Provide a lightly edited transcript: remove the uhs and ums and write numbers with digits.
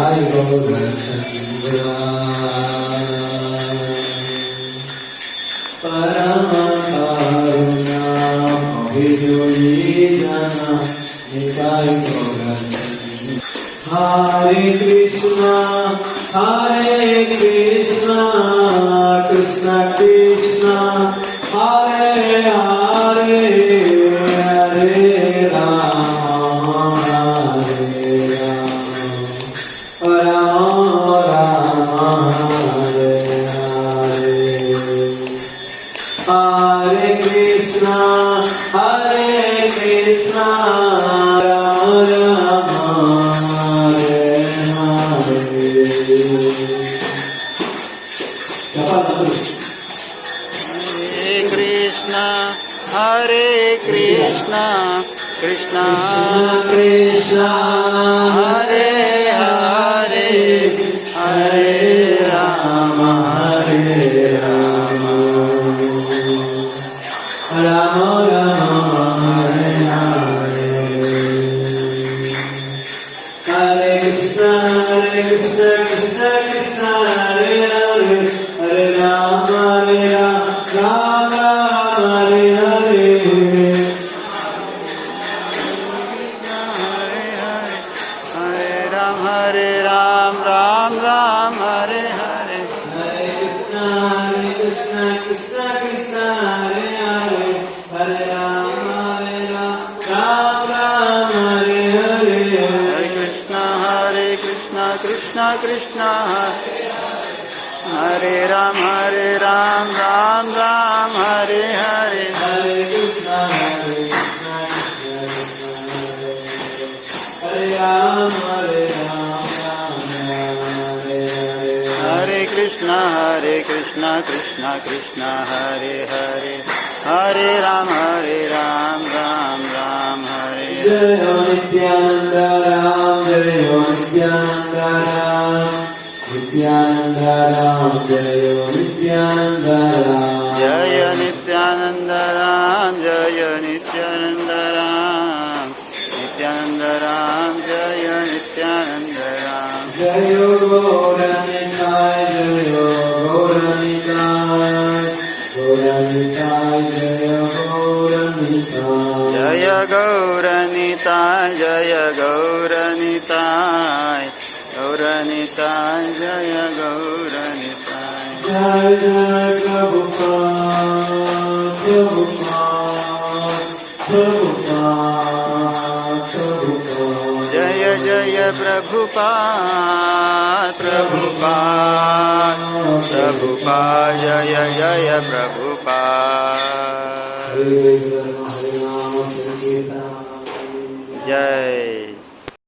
निताय गौरचंद्र परम करुणा अभिजोई जना निताय गौरचंद्र हरे कृष्णा कृष्ण कृष्ण हरे हरे हरे राम राम राम हरे हरे हरे कृष्णा राम राम हरे हरे हरे कृष्णा कृष्णा कृष्ण हरे हरे हरे राम राम राम हरे हरे हरे कृष्ण कृष्ण कृष्ण हरे हरे हरे राम राम राम हरे हरे हरे राम राम राम हरे हरे हरे कृष्ण कृष्ण कृष्ण हरे हरे हरे राम राम राम हरे हरे हरे कृष्ण कृष्ण कृष्ण हरे राम राम राम हरे हरे हरे कृष्ण हरे राम हरे कृष्ण कृष्ण कृष्ण हरे हरे हरे राम राम राम हरे जय नित्यानंद राम जय नित्यानंद राम नित्यानंद राम जय नित्यानंद राम जय नित्यानंद राम जय नित्यानंद राम नित्यानंद राम जय नित्यानंद राम जय गौरनिताय जय गौरनिताय गौरनिताय जय गौरनिताय जय गौरनिताय जय गौरनिताय गौरनिताय जय गौरनिताय जय जय प्रभुपाद प्रभुपाद जय जय प्रभुपाद प्रभुपाद प्रभुपाद जय जय प्रभुपाद जय